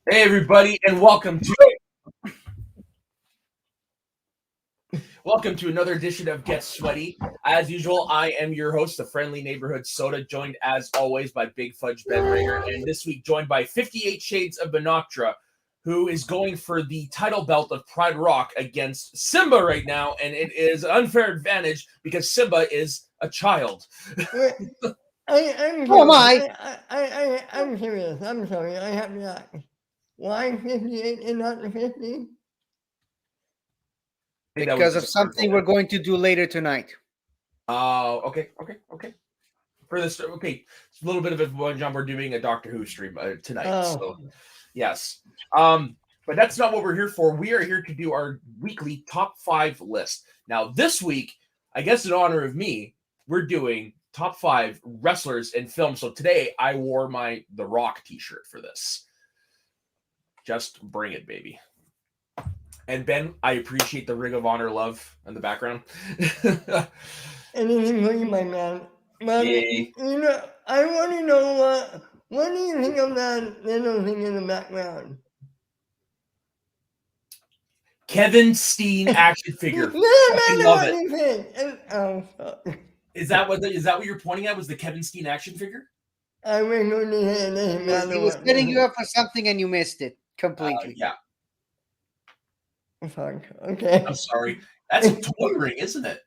Hey everybody, and welcome to another edition of Get Sweaty. As usual, I am your host, the friendly neighborhood soda, joined as always by Big Fudge Ben Rager, and this week joined by 58 Shades of Benoctra, who is going for the title belt of Pride Rock against Simba right now, and it is an unfair advantage because Simba is a child. I'm Oh my! I'm curious. I'm sorry. I have to ask. Why 58 and not 50? Because of something we're going to do later tonight. Okay. For this, it's a little bit of a one jump. We're doing a Doctor Who stream tonight, so yes. But that's not what we're here for. We are here to do our weekly top 5 list. Now, this week, I guess in honor of me, we're doing top 5 wrestlers in film. So today, I wore my The Rock T-shirt for this. Just bring it, baby. And Ben, I appreciate the Ring of Honor love in the background. Anything for you, my man. But, Yay. you know, I want to know what do you think of that little thing in the background? Kevin Steen action figure. No, I love what it. you think. Fuck. Is that what you're pointing at? Was the Kevin Steen action figure? I went on the head. He was setting you up for something and you missed it completely. Yeah. Fuck. Okay. I'm sorry. That's a toy ring, isn't it?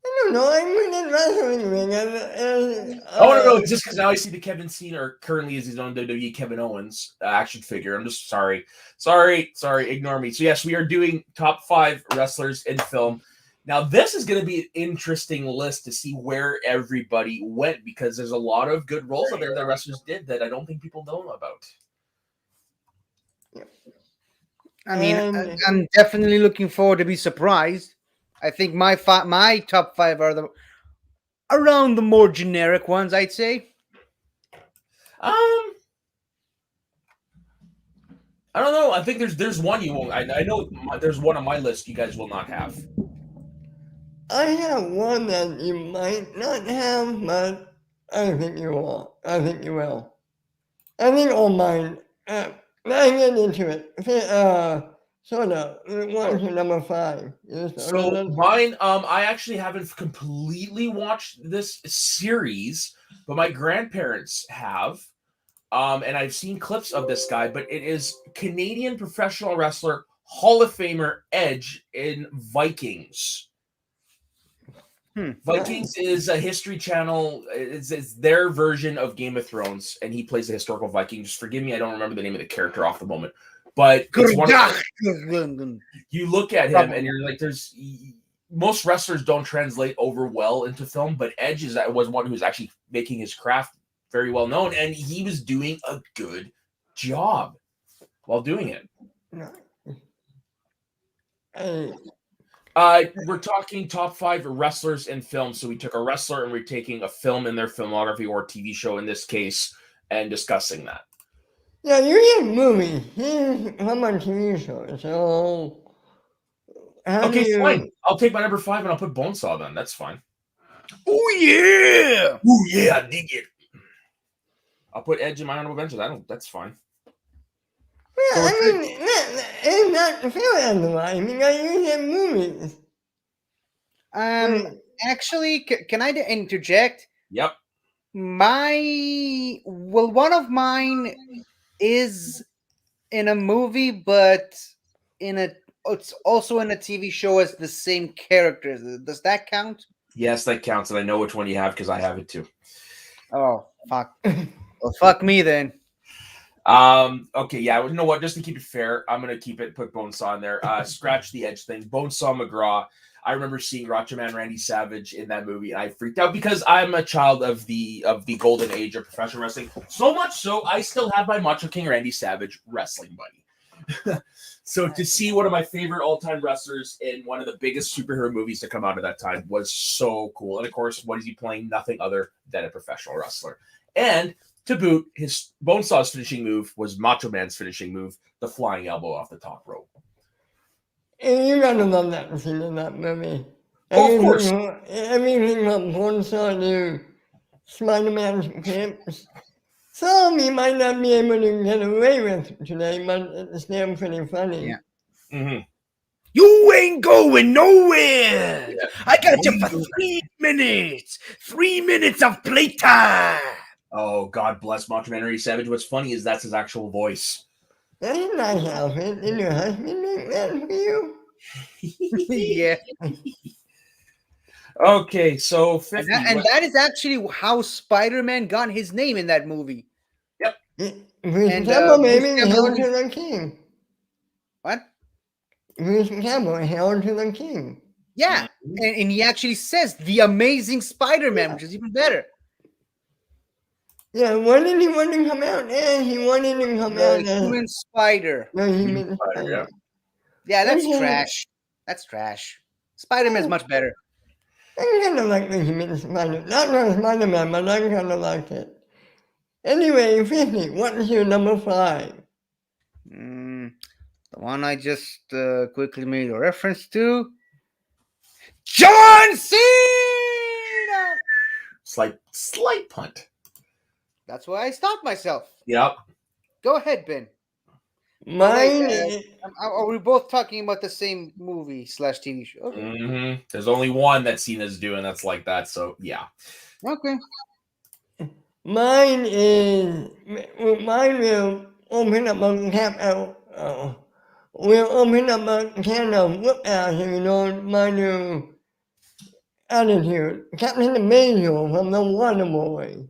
I don't know. I'm in a wrestling ring. No. Just because now I see the Kevin Steen, or currently is his own WWE Kevin Owens action figure. I'm just sorry. Ignore me. So yes, we are doing top 5 wrestlers in film. Now this is going to be an interesting list to see where everybody went because there's a lot of good roles out there that wrestlers did that I don't think people know about. I mean, I'm definitely looking forward to be surprised. I think my top 5 are around the more generic ones, I'd say. I don't know. I think there's one you won't. I know there's one on my list you guys will not have. I have one that you might not have, but I think you will. I think you will. I think all mine. I get into it. Sort of. What's your number 5? So mine, I actually haven't completely watched this series, but my grandparents have. And I've seen clips of this guy, but it is Canadian professional wrestler, Hall of Famer Edge in Vikings. Vikings is a History Channel. It's their version of Game of Thrones, and he plays a historical Viking. Just forgive me, I don't remember the name of the character off the moment. But you look at him, and you're like, most wrestlers don't translate over well into film, but Edge was one who's actually making his craft very well known, and he was doing a good job while doing it. We're talking top 5 wrestlers in film. So we took a wrestler and we're taking a film in their filmography or TV show in this case and discussing that. Yeah, you're in movies. I'm on TV shows. So okay, fine. I'll take my number 5 and I'll put Bonesaw then. That's fine. Oh yeah! Oh yeah, I dig it. I'll put Edge in my honorable mentions. That's fine. Yeah, I mean, it's not fair otherwise. I mean, I use in movies. Actually, can I interject? Yep. One of mine is in a movie, but it's also in a TV show as the same character. Does that count? Yes, that counts, and I know which one you have because I have it too. Oh, fuck. Well, fuck me then. Okay, yeah, you know what? Just to keep it fair, I'm gonna put Bonesaw in there. Scratch the Edge thing. Bonesaw McGraw. I remember seeing Macho Man Randy Savage in that movie, and I freaked out because I'm a child of the golden age of professional wrestling. So much so, I still have my Macho King Randy Savage wrestling buddy. So to see one of my favorite all-time wrestlers in one of the biggest superhero movies to come out of that time was so cool. And of course, what is he playing? Nothing other than a professional wrestler. And to boot, his Bonesaw's finishing move was Macho Man's finishing move, the flying elbow off the top rope. And you gotta love that scene in that movie. Of course. Everything from Bonesaw to Spider-Man's pimps. some you might not be able to get away with today, but it's still pretty funny. Yeah. Mhm. You ain't going nowhere. Yeah. I got you for 3 minutes. 3 minutes of playtime. Oh, God bless Macho Man Randy Savage. What's funny is that's his actual voice. That's a nice outfit. Did your husband make that for you? Yeah. Okay, so 50. And that is actually how Spider-Man got his name in that movie. Bruce And, Campbell, Bruce maybe, Campbell hail to was- the king. What? Bruce Campbell, hail to the king. Yeah. And he actually says the Amazing Spider-Man, which is even better. Yeah, when did he want to come out? Yeah, he wanted to come out The as Human Spider. no, he Human meant Spider, yeah. Yeah, that's Okay. trash. That's trash. Spider-Man's much better. I kind of like the Human Spider. Not from Spider-Man, but I kind of liked it. Anyway, 50, what's your number 5? The one I just quickly made a reference to. John Cena! Slight punt. That's why I stopped myself. Yep. Go ahead, Ben. Mine wait, is... Are we both talking about the same movie / TV show? Okay. Mm-hmm. There's only one that Cena's doing that's like that, so yeah. Okay. Mine is... Mine will open up a cap out. We'll open up a can of whoop ass if you don't mind your attitude. Captain Amazo from the Wonder Boy.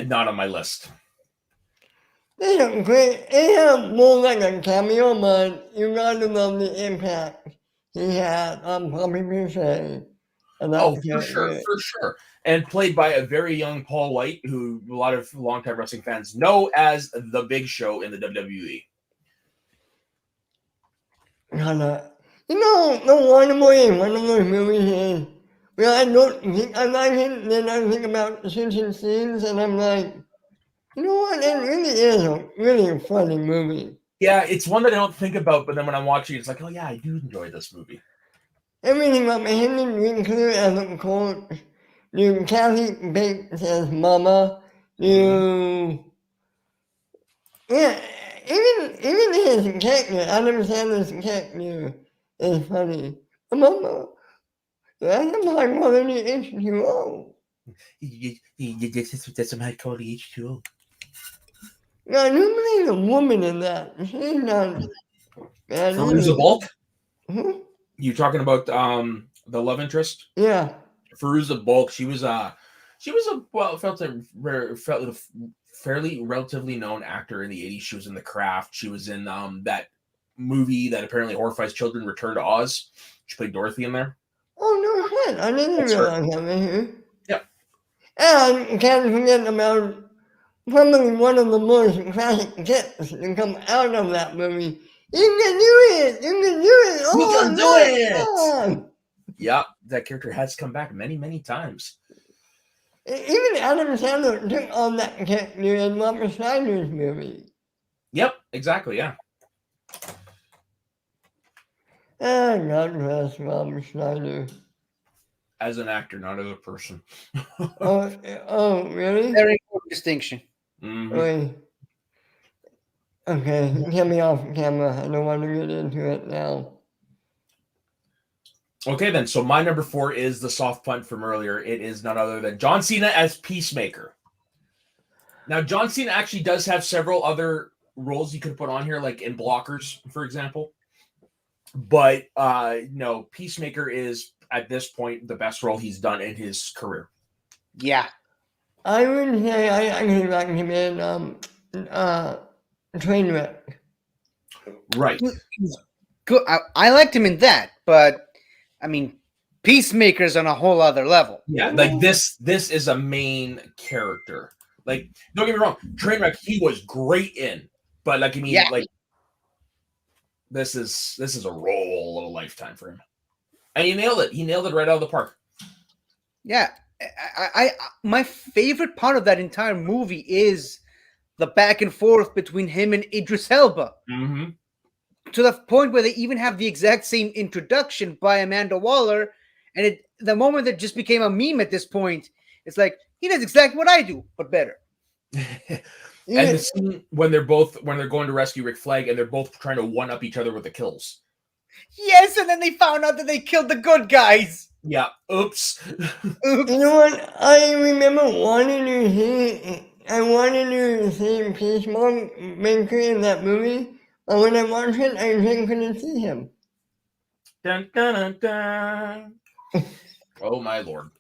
Not on my list. They have great. They have more like a cameo, but you gotta love the impact he had on Bobby Boucher. Oh, for sure. And played by a very young Paul White, who a lot of longtime wrestling fans know as the Big Show in the WWE. You know, the Wonder Boy is one of those movies is, well, I don't think I like it, then I think about certain scenes, and I'm like, you know what, it really is a really funny movie. Yeah, it's one that I don't think about, but then when I'm watching, it's like, oh yeah, I do enjoy this movie. Everything about Henry Winkler as a coach, you Kathy Bates as Mama, you... Yeah, even his character, Adam Sandler's character, is funny. Mama, that's like more than the H2O. That's what I call the H2O. Yeah, normally the woman in that. She's not bad. Fairuza Balk? Hmm? You talking about the love interest? Yeah. Fairuza Balk. She was a fairly relatively known actor in the 80s. She was in The Craft. She was in that movie that apparently horrifies children, Return to Oz. She played Dorothy in there. Oh, no shit. I didn't That's her. realize that was her. Yep. And can't forget about probably one of the most classic tips to come out of that movie. You can do it! You can do it! We can do it! it! Yeah, that character has come back many, many times. Even Adam Sandler took on that character in Robert Schneider's movie. Yep, exactly, yeah. God bless Robert Schneider. As an actor, not as a person. Oh, really? Very important distinction. Mhm. Wait. Okay, get me off camera. I don't want to get into it now. Okay, then. So my number 4 is the soft punt from earlier. It is none other than John Cena as Peacemaker. Now, John Cena actually does have several other roles you could put on here, like in Blockers, for example. But no, Peacemaker is, at this point, the best role he's done in his career. Yeah. I would say I actually like him in Trainwreck. Right. Good. I liked him in that, but I mean, Peacemaker's on a whole other level. Yeah, like this is a main character. Like, don't get me wrong, Trainwreck he was great in, but like I mean, Yeah. like this is a role of a lifetime for him, and he nailed it. He nailed it right out of the park. Yeah. I my favorite part of that entire movie is the back and forth between him and Idris Elba. Mm-hmm. To the point where they even have the exact same introduction by Amanda Waller, and the moment that just became a meme at this point, it's like he does exactly what I do, but better. And the scene when they're going to rescue Rick Flag and they're both trying to one up each other with the kills. Yes, and then they found out that they killed the good guys. Yeah. Oops. Oops. You know what? I remember wanting to see. I wanted to see Peacemaker in that movie, but when I watched it, I just couldn't see him. Dun, dun, dun, dun. Oh my lord.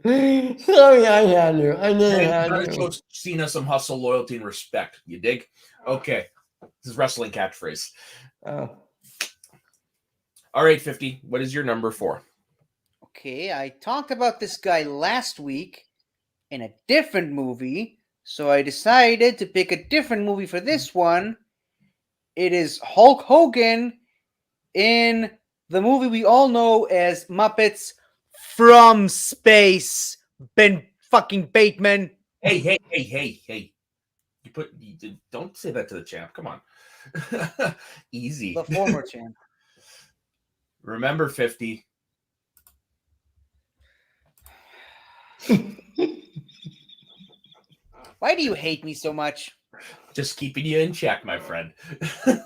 Sorry, I had to. I did Hey, have gotta to. show Cena some hustle, loyalty, and respect. You dig? Okay. This is wrestling catchphrase. Oh. All right, 50. What is your number 4? Okay, I talked about this guy last week in a different movie, so I decided to pick a different movie for this one. It is Hulk Hogan in the movie we all know as Muppets from Space. Ben fucking Bateman. Hey. Don't say that to the champ. Come on. Easy. The former champ. Remember 50. Why do you hate me so much? Just keeping you in check, my friend. I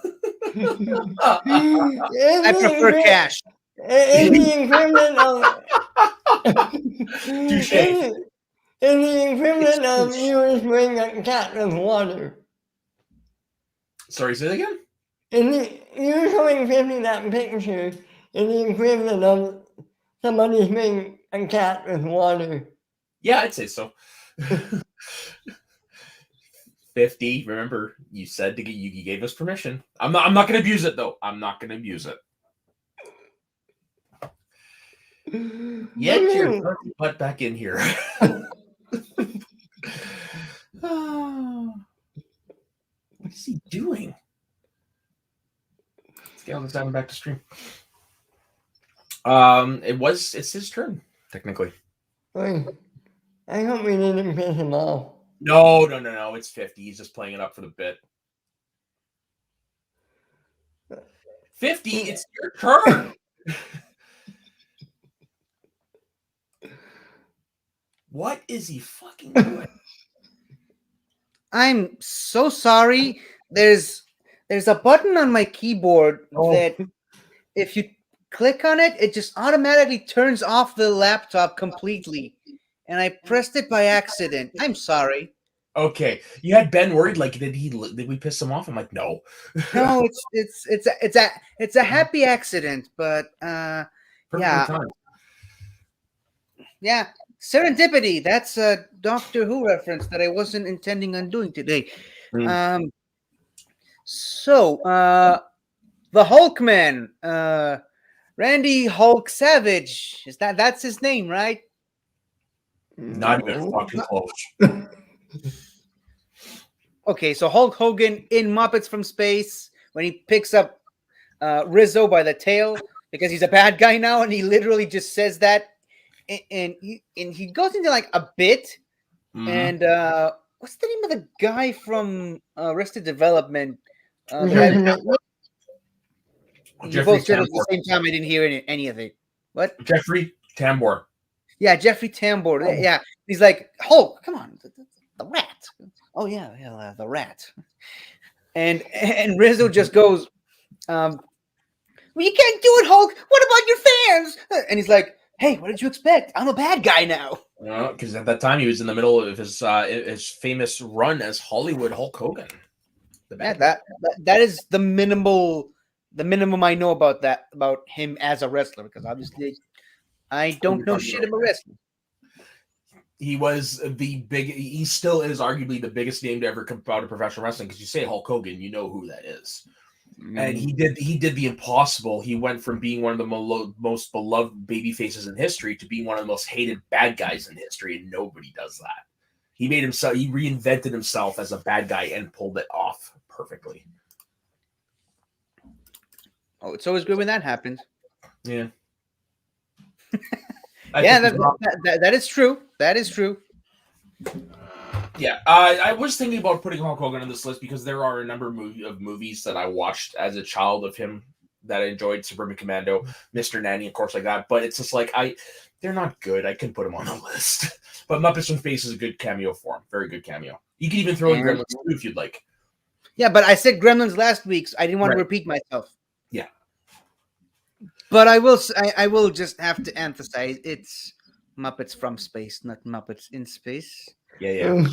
prefer cash. In the equivalent of. Touche. In the equivalent of you spraying a cat with water. Sorry, say that again? You showing 50 that picture in the equivalent of somebody spraying a cat with water. Yeah, I'd say so. 50. Remember, you said you gave us permission. I'm not going to abuse it though. I'm not going to abuse it. Get your dirty butt back in here. What is he doing? Let's get all this down back to stream. It's his turn, technically. Wait, I hope we didn't piss him off. No. It's 50. He's just playing it up for the bit. 50, it's your turn. What is he fucking doing? I'm so sorry. There's a button on my keyboard that if you click on it, it just automatically turns off the laptop completely. And I pressed it by accident. I'm sorry. Okay, you had Ben worried. Like, did we piss him off? I'm like, no. No, it's a happy accident, but Perfectly timed. yeah, serendipity. That's a Doctor Who reference that I wasn't intending on doing today. So the Hulkman, Randy Hulk Savage. That's his name, right? Not even fucking close. Okay, so Hulk Hogan in Muppets from Space when he picks up Rizzo by the tail because he's a bad guy now, and he literally just says that, and he goes into like a bit, and what's the name of the guy from Arrested Development? You both said it at the same time. I didn't hear any of it. What? Jeffrey Tambor. Yeah, Jeffrey Tambor. Oh. Yeah, he's like, Hulk, come on, the rat. Oh yeah, the rat. And Rizzo just goes, well, you can't do it, Hulk. What about your fans? And he's like, hey, what did you expect? I'm a bad guy now. Because at that time he was in the middle of his famous run as Hollywood Hulk Hogan. That is the minimum I know about him as a wrestler, because obviously I don't know shit about wrestling. He was he still is arguably the biggest name to ever come out of professional wrestling, because you say Hulk Hogan, you know who that is. And he did the impossible. He went from being one of the most beloved baby faces in history to being one of the most hated bad guys in history, and nobody does that. He reinvented himself as a bad guy and pulled it off perfectly. Oh, it's always good when that happens. Yeah. Yeah, that is true. That is true. Yeah, I was thinking about putting Hulk Hogan on this list because there are a number of movies that I watched as a child of him that I enjoyed, Suburban Commando, Mr. Nanny, of course, like that. But it's just like they're not good. I couldn't put them on the list. But Muppets from Space is a good cameo for him. Very good cameo. You can even throw in Gremlins 2 if you'd like. Yeah, but I said Gremlins last week, so I didn't want to Right. repeat myself. Yeah. But I will just have to emphasize it's Muppets from Space, not Muppets in Space. Yeah.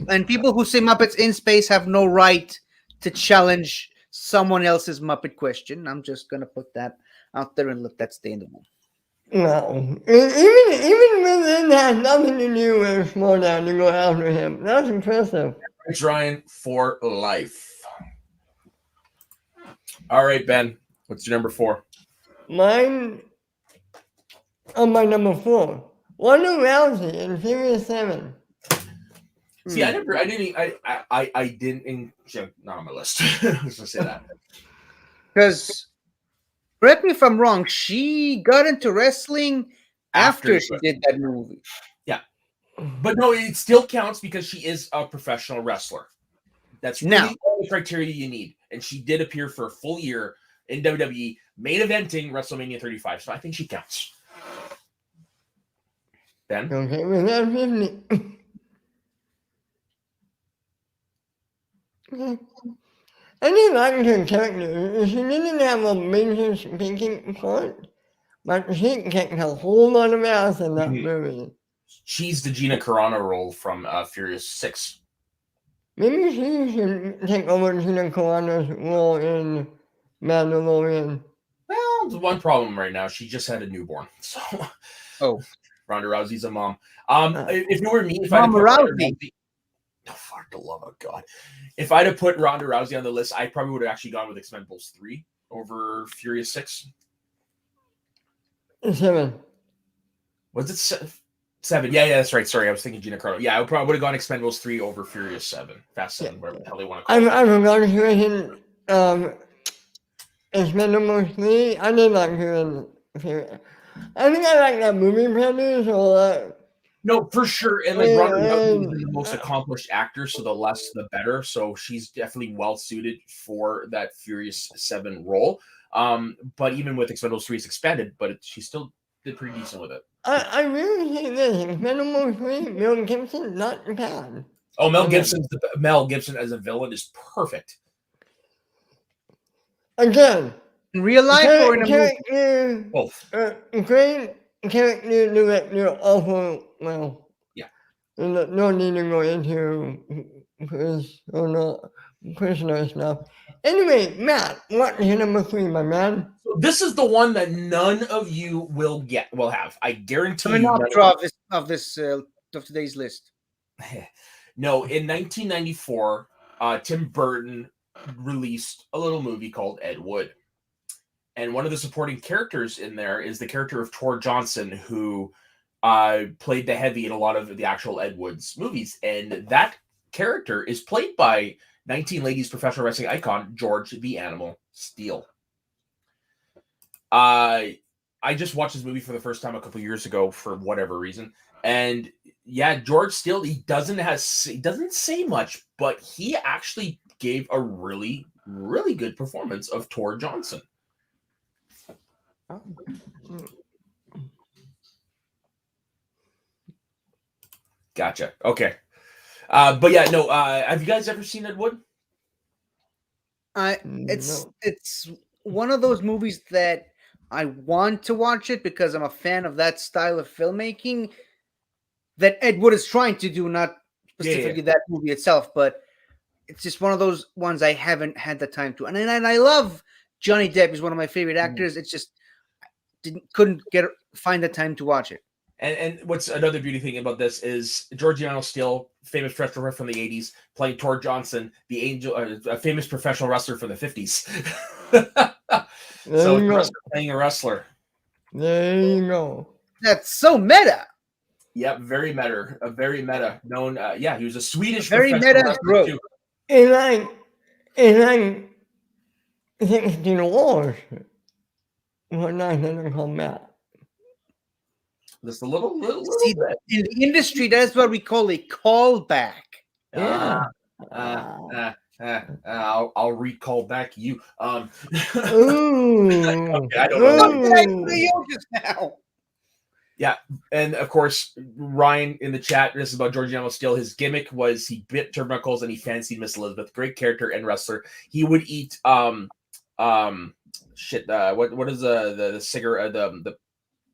And people who say Muppets in Space have no right to challenge someone else's Muppet question. I'm just gonna put that out there and let that stay in the room. No. Even when it has nothing to do with Smalldown to go after him. That's impressive. Thanks, Ryan, for life. All right, Ben. What's your number 4? Mine on my number 4. Wanda Rousey in Furious 7. See, I didn't, not on my list. I was gonna say that. Because, correct me if I'm wrong, she got into wrestling after she did that movie. But no, it still counts because she is a professional wrestler. That's really Now- all the criteria you need. And she did appear for a full year in WWE, main eventing WrestleMania 35. So I think she counts. Ben? Okay, with that 50. I didn't like her character. She didn't have a major speaking part, but she kicked a whole lot of ass in that movie. She's the Gina Carano role from Furious 6. Maybe she should take over Gina Carano's role in Mandalorian. Well, there's one problem right now. She just had a newborn. So Oh. Ronda Rousey's a mom. If it were me, if Mama I'd put Rousey. oh, for the love of God. If I'd have put Ronda Rousey on the list, I probably would have actually gone with Expendables 3 over Furious 6. 7. Was it 7? Yeah, that's right. Sorry, I was thinking Gina Carano. Yeah, I probably would have gone Expendables 3 over Furious 7. Fast 7, whatever the hell they want to call I it. forgot she was in Expendables 3. I did like her in Furious. I think I like that movie Predators a lot. No, for sure. And like Ronda Rousey And- is the most accomplished actor, so the less the better. So she's definitely well suited for that Furious 7 role. But even with Expendables 3, it's expanded, but she still did pretty decent with it. I really think this Expendables 3, Mel Gibson, not bad. Oh, Mel Okay. Gibson as a villain is perfect. Again, In real life or in a movie? character, Both. great character director, also well. Yeah. No need to go into personal stuff. Anyway, Matt, what's your number 3, my man? So this is the one that none of you will have. I guarantee I'm you. not none draw of today's list. No, in 1994, Tim Burton released a little movie called Ed Wood. And one of the supporting characters in there is the character of Tor Johnson, who played the heavy in a lot of the actual Ed Wood's movies. And that character is played by 19 ladies professional wrestling icon George the Animal Steele. I just watched this movie for the first time a couple years ago for whatever reason. And yeah, George Steele, he doesn't say much, but he actually gave a really, really good performance of Tor Johnson. Gotcha. Okay. But yeah, no, have you guys ever seen Ed Wood? It's No. it's one of those movies that I want to watch it because I'm a fan of that style of filmmaking that Ed Wood is trying to do, not specifically that movie itself, but it's just one of those ones I haven't had the time to. And I love Johnny Depp. He's one of my favorite actors. It's just couldn't find the time to watch it. And what's another beauty thing about this is Georgiano Steele, famous wrestler from the 80s, playing Tor Johnson, the angel, a famous professional wrestler from the 50s. So There you go. playing a wrestler. There you go. That's so meta. Yep, very meta. Known, yeah, he was a Swedish Very professional meta wrestler growth. too. In like 16 wars, what not gonna come back? Just a little See, bit. in the industry, that's what we call a callback. Yeah. I'll recall back you. Ooh. I don't know What why. did I Ooh. say you just now? And of course, Ryan in the chat, this is about George Animal Steel. His gimmick was he bit turnbuckles and he fancied Miss Elizabeth. Great character and wrestler. He would eat what is the cigarette the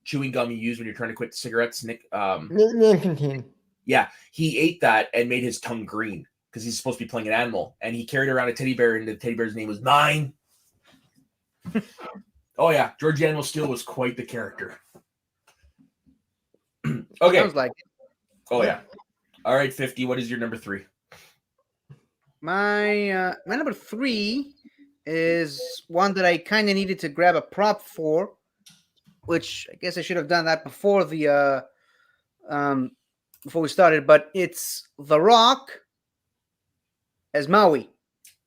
chewing gum you use when you're trying to quit cigarettes? Nicotine. Yeah, he ate that and made his tongue green because he's supposed to be playing an animal, and he carried around a teddy bear, and the teddy bear's name was Mine. Oh yeah, George Animal Steel was quite the character. Okay. Sounds like it. Oh yeah. All right, 50. What is your number 3? My number 3 is one that I kind of needed to grab a prop for, which I guess I should have done that before the before we started. But it's The Rock as Maui.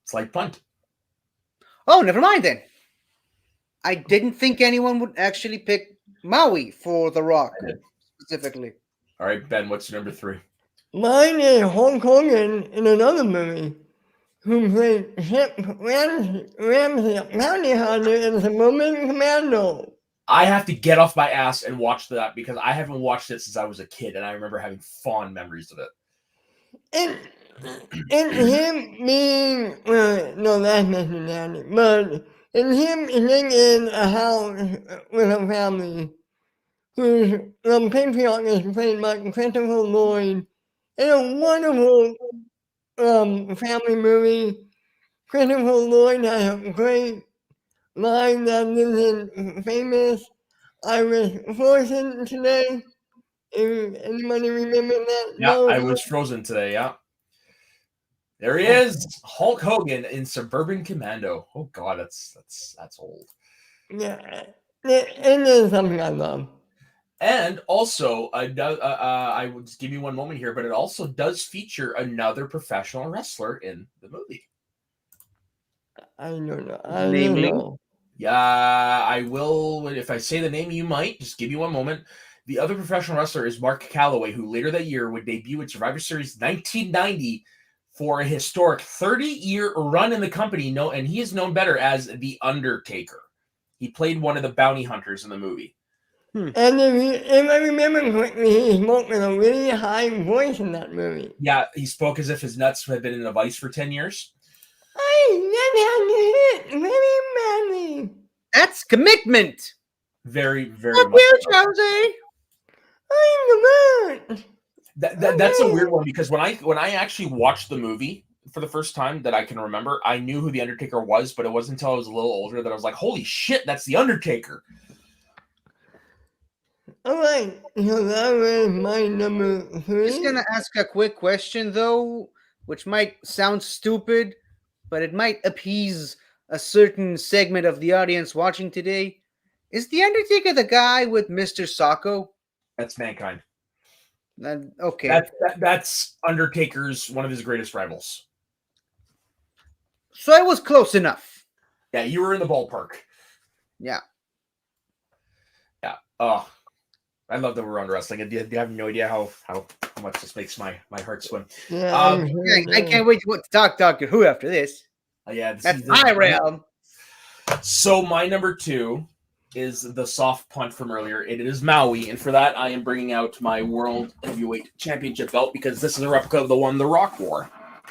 Slight punt. Oh, never mind then. I didn't think anyone would actually pick Maui for The Rock specifically. All right, Ben. What's your number 3? Mine is Hulk Hogan in another movie, who played Chip Ramsey, Bounty Hunter in Suburban Commando. I have to get off my ass and watch that because I haven't watched it since I was a kid, and I remember having fond memories of it. And him being, no, that's Mr. Daddy, but and him living in a house with a family whose patriarch is played by Christopher Lloyd. In a wonderful family movie. Christopher Lloyd has a great line that is famous. I was frozen today. Anybody remember that? Yeah, No? I was frozen today. Yeah. There he is, Hulk Hogan in Suburban Commando. Oh God, that's old. Yeah, it is something I love. And also, I will just give you one moment here, but it also does feature another professional wrestler in the movie. I don't know. I don't Namely? know. Yeah, I will. If I say the name, you might. Just give me one moment. The other professional wrestler is Mark Calloway, who later that year would debut at Survivor Series 1990 for a historic 30-year run in the company. And he is known better as The Undertaker. He played one of the bounty hunters in the movie. And if I remember correctly, he spoke with a really high voice in that movie. Yeah, he spoke as if his nuts had been in a vice for 10 years. I hit very badly. That's commitment. Very, very Fuck much. you, So. Jose. I'm the man. That's a weird one because when I actually watched the movie for the first time that I can remember, I knew who the Undertaker was, but it wasn't until I was a little older that I was like, "Holy shit, that's the Undertaker!" All right, so that was my number 3. Just gonna ask a quick question though, which might sound stupid, but it might appease a certain segment of the audience watching today. Is the Undertaker the guy with Mr. Sacco? That's Mankind. Okay. That's Undertaker's one of his greatest rivals. So I was close enough. Yeah, you were in the ballpark. Yeah. Yeah. Oh, I love that we're on wrestling. You have no idea how much this makes my heart swim. Yeah, I can't wait to talk Doctor Who after this. Yeah, That's my realm. So my number 2 is the soft punt from earlier. It is Maui, and for that I am bringing out my World Heavyweight Championship belt because this is a replica of the one The Rock wore.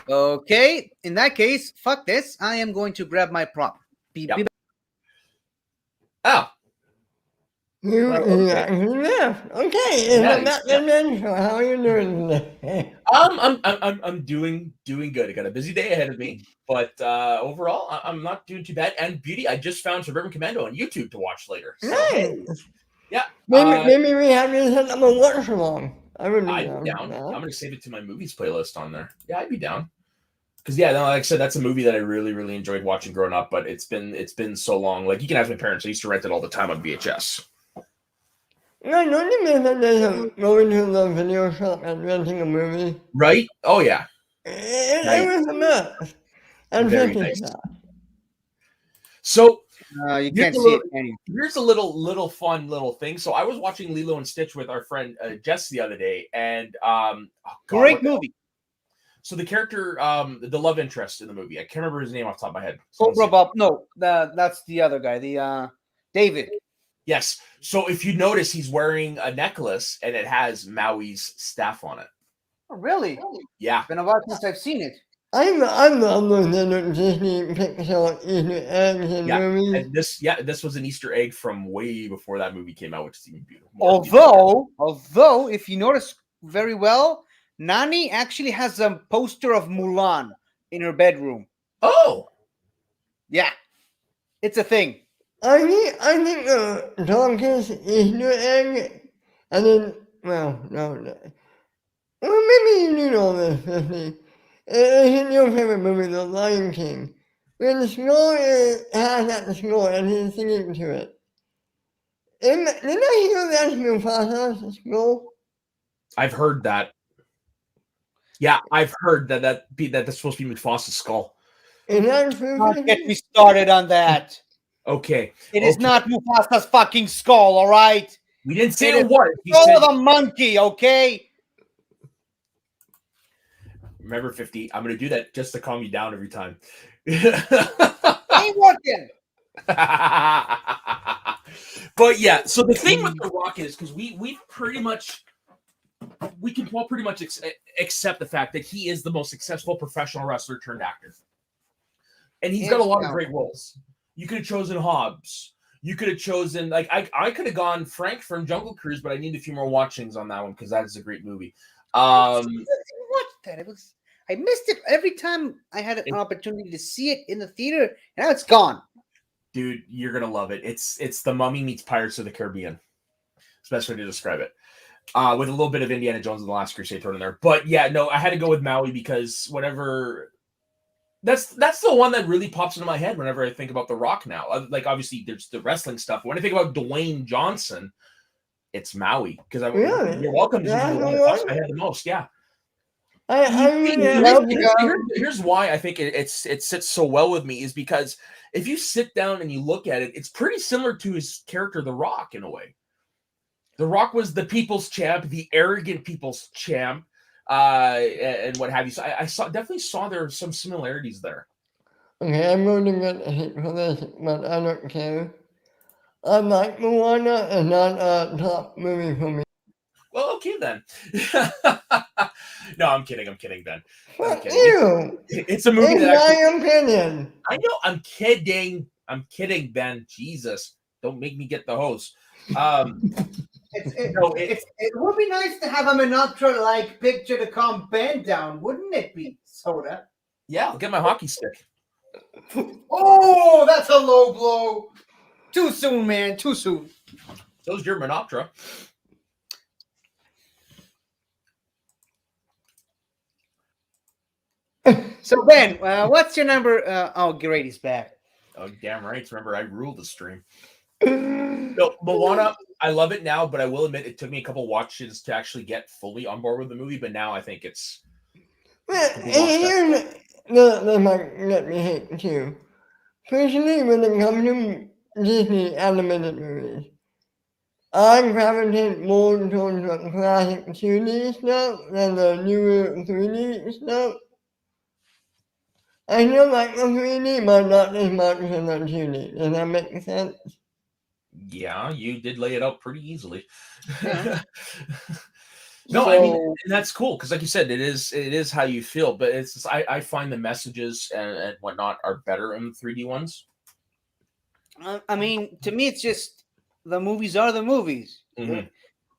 Okay, in that case, fuck this. I am going to grab my prop. Oh. You left. Okay, Yeah, so how are you doing today? I'm doing good. I got a busy day ahead of me, but overall, I'm not doing too bad. And beauty, I just found Suburban Commando on YouTube to watch later. So, Nice. yeah, Maybe we have to set up a watch along. I would be I'd be down. for that. I'm gonna save it to my movies playlist on there. Yeah, I'd be down. Because like I said, that's a movie that I really, really enjoyed watching growing up. But it's been so long. Like you can ask my parents. I used to rent it all the time on VHS. Yeah, don't you miss that days of going to the video shop and renting a movie? Right? Oh yeah. It was a mess. And Very 50 nice. stuff. So You can't see it anymore. here's a little fun little thing. So I was watching Lilo and Stitch with our friend Jess the other day, and Great movie. So the character, the love interest in the movie, I can't remember his name off the top of my head. Cobra Bob. No, that's the other guy. The David. Yes. So if you notice, he's wearing a necklace and it has Maui's staff on it. Oh, really? Yeah. It's been a while since I've seen it. I love those little Disney Pixar Easter eggs in Yeah, movies. and this was an Easter egg from way before that movie came out, which is even beautiful. Although, if you notice very well, Nani actually has a poster of Mulan in her bedroom. Oh, Yeah, it's a thing. I think the darkest Easter egg, and then, well, no. Well, maybe you knew all this, Tiffany. It's in your favorite movie, The Lion King. When the score has at the score and he's singing to it. Did I hear that's Mufasa's score? I've heard that. Yeah, I've heard that that's supposed to be Mufasa's skull. Is that true? Don't get me started on that. Okay, It is not Mufasa's fucking skull, all right? we didn't say It it is was. He Skull said, of a monkey, okay? remember 50. I'm gonna do that just to calm you down every time. Ain't working. But yeah, so the thing with The Rock is because we can all pretty much accept the fact that he is the most successful professional wrestler turned actor, and he's got a lot of great roles. You could have chosen Hobbs. You could have chosen I could have gone Frank from Jungle Cruise, but I need a few more watchings on that one because that is a great movie. I watched that. I missed it every time I had an opportunity to see it in the theater. Now it's gone. Dude, you're gonna love it. It's The Mummy meets Pirates of the Caribbean. It's the best way to describe it. With a little bit of Indiana Jones and the Last Crusade thrown in there. But yeah, no, I had to go with Maui because whatever. That's the one that really pops into my head whenever I think about The Rock now. Like obviously there's the wrestling stuff. When I think about Dwayne Johnson, it's Maui because Really? You're welcome. Yeah, The one no that pops in way. my head the most. Yeah. Here's why I think it sits so well with me is because if you sit down and you look at it, it's pretty similar to his character, The Rock, in a way. The Rock was the people's champ, the arrogant people's champ, and what have you. So I definitely saw there some similarities there. Okay, I'm going to get hate for this, but I don't care. I like Moana and not a top movie for me. Well, okay then. No, I'm kidding, Ben. Fuck kidding. you! It's a movie It's that actually, my opinion. I know. I'm kidding, Ben. Jesus, don't make me get the hose. It would be nice to have a Minatra-like picture to calm Ben down, wouldn't it be, Soda? Yeah, I'll get my hockey stick. Oh, that's a low blow. Too soon, man. Too soon. So's your Minatra. So, Ben, what's your number? Oh, Grady's back. Oh, damn right. Remember, I ruled the stream. No, Moana, I love it now, but I will admit it took me a couple watches to actually get fully on board with the movie. But now I think it's. Here's the might get me hate too. Personally, when it comes to Disney animated movies, I gravitate more towards the classic 2D stuff than the newer 3D stuff. I feel like the 3D, but not as much as the 2D. Does that make sense? Yeah, you did lay it out pretty easily. Yeah. No, So- I mean, and that's cool because, like you said, it is how you feel. But it's just, I find the messages and whatnot are better in the 3D ones. I mean, to me, it's just the movies are the movies, Mhm.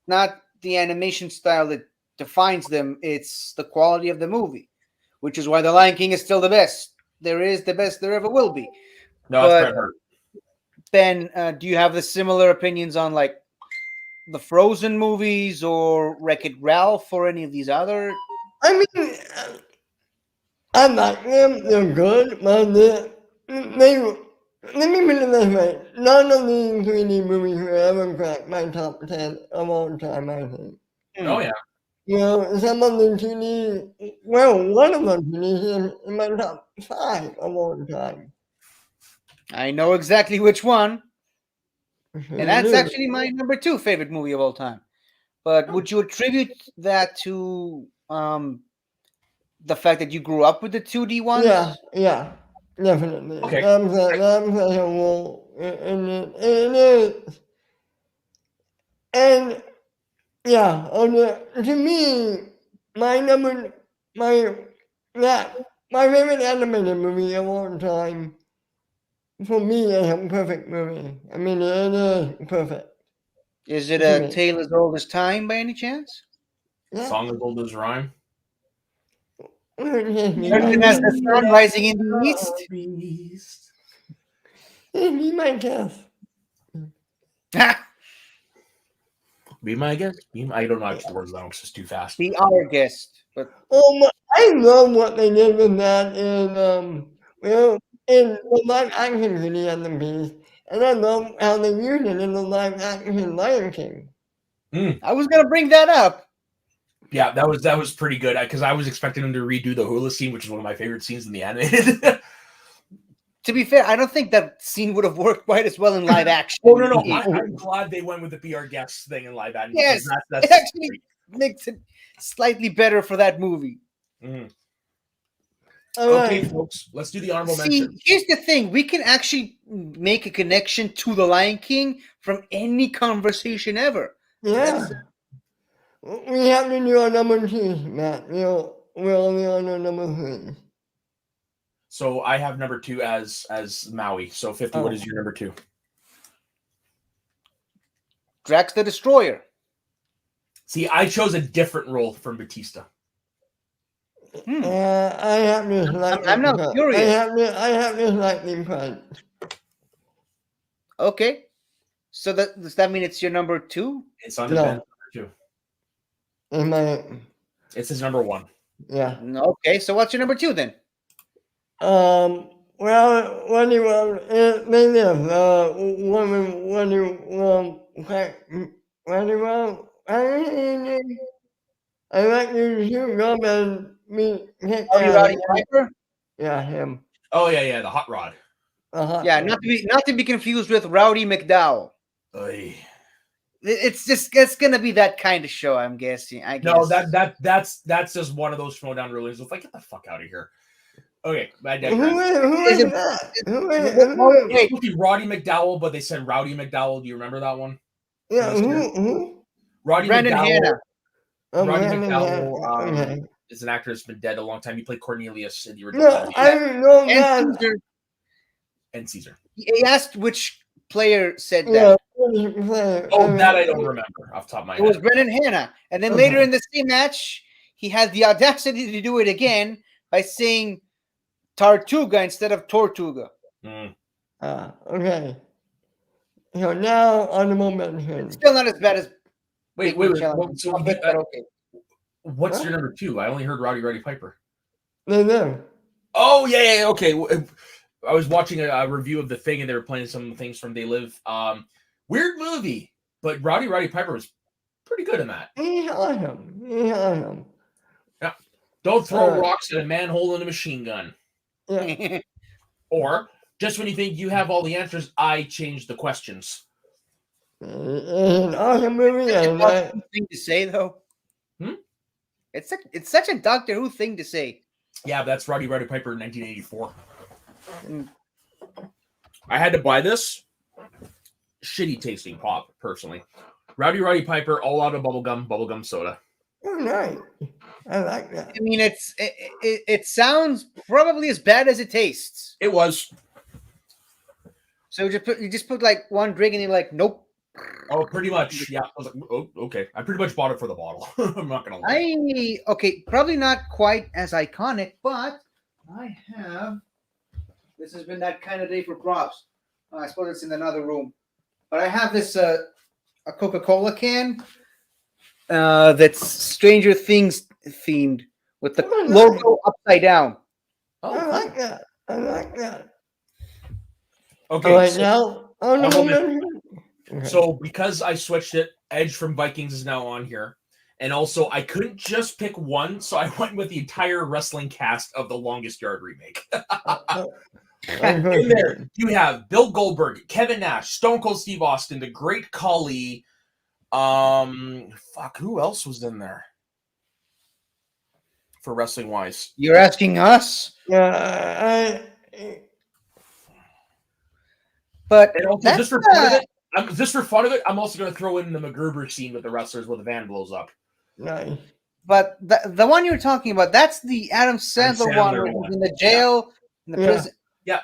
not the animation style that defines them. It's the quality of the movie, which is why The Lion King is still the best. There is the best there ever will be. No, But- that's Bret Hart. Ben, do you have the similar opinions on like the Frozen movies or Wreck-It Ralph or any of these other? I mean, I like them, they're good, but let me put it this way. None of these 3D movies will ever crack my top 10 of all time, I think. Oh yeah. You know, some of the 2D, well, one of them 2D is in my top 5 of all time. I know exactly which one, and that's Really. actually my number 2 favorite movie of all time. But would you attribute that to the fact that you grew up with the 2D ones? Yeah, definitely. Okay. That's a role in it. It is. And yeah, to me, my number, my my favorite animated movie of all time, for me, is a perfect movie. I mean, it is perfect. Is it To a me. Tale as Old as Time by any chance? Yeah. Song as old as rhyme. Certain as the sun rising in the east. East. Be my guest. Be my guest. I don't know actually the words of that one 'cause it's too fast. Be our guest. But I love what they did with that in the live action Beauty and the Beast, and I love how they used it in the live action Lion King. I was gonna bring that up. Yeah, that was pretty good because I was expecting them to redo the hula scene, which is one of my favorite scenes in the animated. To be fair, I don't think that scene would have worked quite as well in live action. Oh no, I'm glad they went with the Be Our Guests thing in live action. Yes, that's it actually makes it slightly better for that movie. Mhm. All Okay, right. folks, let's do the honorable See, mention. here's the thing: we can actually make a connection to the Lion King from any conversation ever. Yeah. We have to do our number 2, Matt. We're only on our number 3. So I have number 2 as Maui. So 50, what is your number 2? Drax the Destroyer. See, I chose a different role from Batista. I have this lightning. I'm now crunch. curious. I have this lightning crunch. Okay, so does that mean it's your number 2? It's under No. Ben's number 2. In my It's his number 1. yeah. Okay, so what's your number 2 then? Well, when you they live, when you I like you to shoot them and me hit Roddy Piper? Yeah, him. Oh yeah, the hot rod. Yeah, not to be confused with Rowdy McDowell. Oy. It's gonna be that kind of show, I'm guessing. I guess. No, that's just one of those throwdown rulers. It's like, get the fuck out of here. Okay, I digress. Who Is is it- that? It's supposed to be Roddy McDowell, but they said Rowdy McDowell. Do you remember that one? Yeah, who? Roddy Brandon McDowell. Hanna. Oh, Roddy Brandon McDowell Hanna. Okay. is an actor that's been dead a long time. He played Cornelius in the original No, animated I don't know that. And Caesar. and Caesar. He asked which player said Yeah, that. Oh, that I don't remember off the top of my It was head. Brendan Hanna. And then Okay. later in the same match, he had the audacity to do it again by saying Tartuga instead of Tortuga. Mm. Okay. So now honorable mention. Still not as bad as Wait. Challenge. So But okay. what's What? your number 2? I only heard Roddy Piper. They live. Oh yeah. Okay. I was watching a review of the thing, and they were playing some things from They Live. Weird movie, but Roddy Piper was pretty good in that. He's awesome. Don't throw rocks at a man holding a machine gun. Yeah. Or just when you think you have all the answers, I change the questions. It's an awesome movie, and Doctor Who thing to say though. Hmm? It's such a Doctor Who thing to say. Yeah, that's Roddy Piper in 1984. Mm. I had to buy this. Shitty tasting pop, personally. Roddy Piper, all out of bubblegum soda. oh, nice. I like that. I mean, it sounds probably as bad as it tastes. It was. So you just put like one drink and you're like, nope. Oh, pretty much. Yeah. I was like, oh, okay. I pretty much bought it for the bottle. I'm not gonna lie. Okay, probably not quite as iconic, but I have. This has been that kind of day for props. I suppose it's in another room, but I have this a Coca-Cola can that's Stranger Things themed with the Oh, nice. logo upside down. I like that. Okay. All right, so, now honorable honorable mention. Okay. so because I switched it, Edge from Vikings is now on here. And also, I couldn't just pick one, so I went with the entire wrestling cast of the Longest Yard remake. In there, you have Bill Goldberg, Kevin Nash, Stone Cold Steve Austin, the Great Khali. Who else was in there? for wrestling wise? You're asking us, Yeah, but And also, that's just for fun of it, I'm also going to throw in the MacGruber scene with the wrestlers where the van blows up. nice. but the one you're talking about, that's the Adam Sandler one Sandler where one. he's in the jail, in the Yeah. prison. Yeah.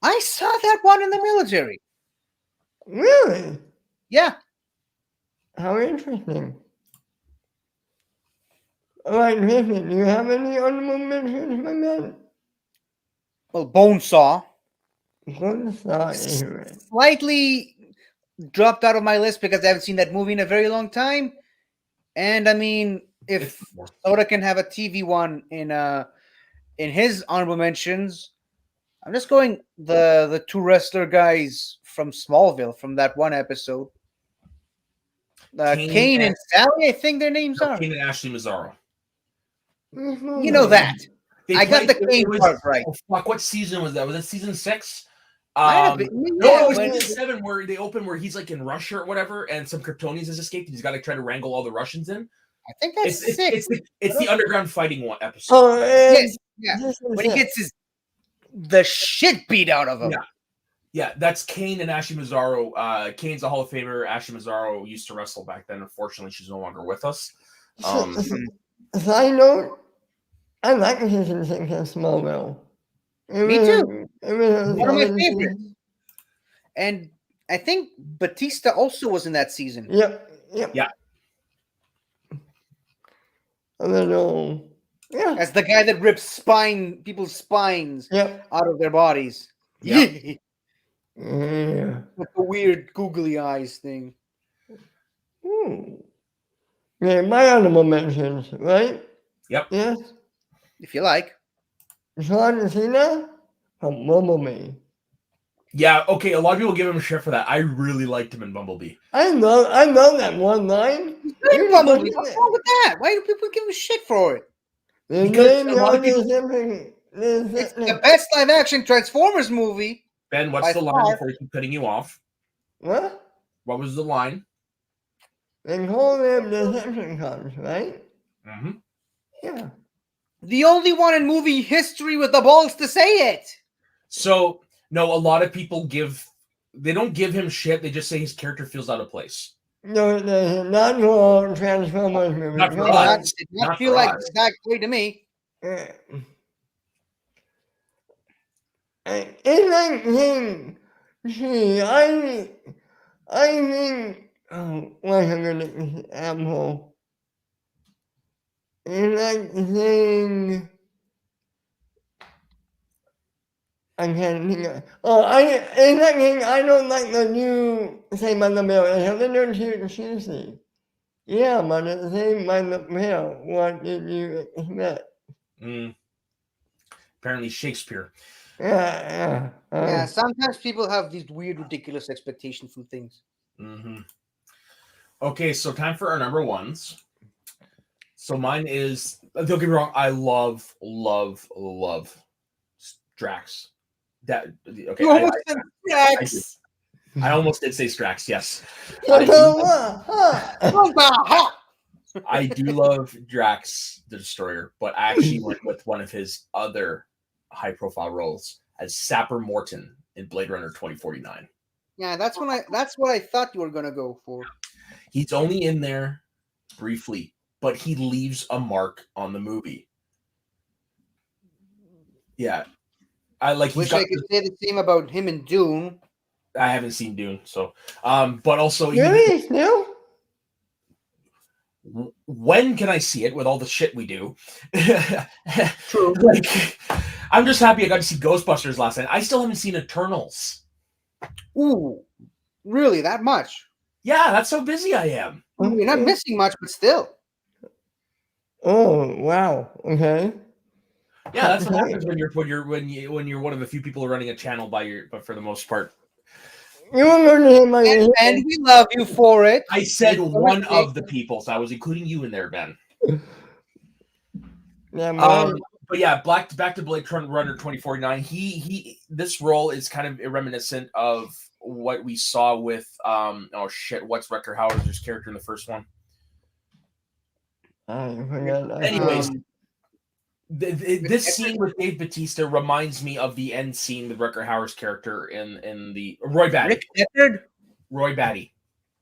I saw that one in the military. Really? Yeah. How interesting. All right, listen, do you have any honorable mentions, my man? Well, Bonesaw. Good start, anyway. Slightly dropped out of my list because I haven't seen that movie in a very long time. And I mean, if Soda can have a TV one in his honorable mentions, I'm just going the two wrestler guys from Smallville from that one episode. Kane and Sally, I think their names are. Kane and Ashley Mazzaro. You know that. I got the Kane part right. Oh, fuck, what season was that? Was it season 6? Might have No, been- it was when- season 7 where they open where he's like in Russia or whatever, and some Kryptonians has escaped, and he's got to try to wrangle all the Russians in. I think that's six. It's the underground fighting one episode. Oh, Yes, yeah. this is When he it. gets the shit beat out of him. Yeah. Yeah, that's Kane and Ashley Mazzaro. Kane's a Hall of Famer. Ashley Mazzaro used to wrestle back then. Unfortunately, she's no longer with us. Side note, I like season 6 of Smallville. Me too. It was One of my solid favorites. season. And I think Batista also was in that season. Yep. Yeah. A little, yeah. As the guy that rips people's spines Yep. out of their bodies. Yeah. Yeah. With the weird googly eyes thing. Ooh. Yeah, my honorable mentions, right? Yep. Yes. If you like. John Cena from Bumblebee. Yeah, okay. A lot of people give him shit for that. I really liked him in Bumblebee. I love that one line. Good Bumblebee. What's wrong with that? Why do people give him shit for it? Because a lot of people- It's the best live action Transformers movie. Ben, what's By the line far. before you keep cutting you off? What? What was the line? They call them Decepticons, right? Mm-hmm. Yeah. The only one in movie history with the balls to say it. So, no, a lot of people they don't give him shit. They just say his character feels out of place. No, not for Transformers movies. Not for no. us. That did not Not feel for like us. that way to me. Yeah. It's like him. See, I think. Oh, what's a good example? It's like saying. I can't think of. It's like saying I don't like the new Saved by the Bell. It's a little too cheesy. Yeah, but it's Saved by the Bell. What did you expect? Apparently, Shakespeare. Yeah. Yeah, sometimes people have these weird, ridiculous expectations for things. Mm-hmm. Okay, so time for our number ones. So mine is, don't get me wrong, I love Drax. That okay. You almost said Drax. I almost did say Strax, yes. I do love Drax the Destroyer, but I actually went with one of his other high-profile roles as Sapper Morton in Blade Runner 2049. Yeah, that's what I thought you were gonna go for. He's only in there briefly, but he leaves a mark on the movie. Yeah. I like Wish I could say the same about him and Dune. I haven't seen Dune, so but also Really? Still? when can I see it with all the shit we do? True. Like, I'm just happy I got to see Ghostbusters last night. I still haven't seen Eternals. Ooh, really? That much? Yeah, that's how busy I am. You're not missing much, but still. Oh wow. Okay. Yeah, that's what happens when you're one of the few people running a channel but for the most part. You were going to hear my. And we love you for it. I said It's one okay. of the people, so I was including you in there, Ben. Yeah, mine. But yeah, back to Blade Runner 2049. This role is kind of reminiscent of what we saw with what's Rutger Hauer's character in the first one? I forgot. Anyways, This scene with Dave Bautista reminds me of the end scene with Rutger Hauer's character in the Roy Batty. Rick Deckard? Roy Batty.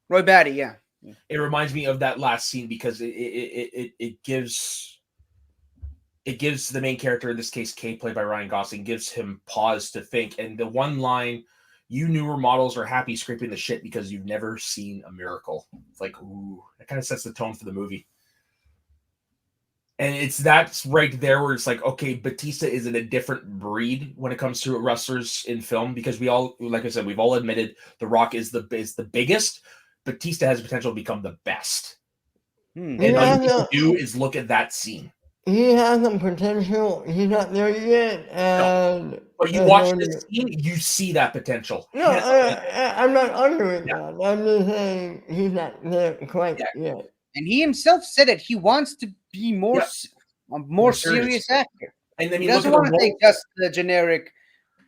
Roy Batty, yeah. It reminds me of that last scene because it gives the main character, in this case Kay, played by Ryan Gosling, gives him pause to think. And the one line, "You newer models are happy scraping the shit because you've never seen a miracle." It's like, ooh, that kind of sets the tone for the movie. And that's right there where it's like, okay, Batista is in a different breed when it comes to wrestlers in film, because we all, like I said, we've all admitted The Rock is the biggest. Batista has potential to become the best. And all you have to do is look at that scene. He has some potential. He's not there yet. And but you watch this scene, you see that potential. No, I'm not arguing that. I'm just saying he's not there quite yet. And he himself said it. He wants to be a more serious actor. And then he doesn't want to take just the generic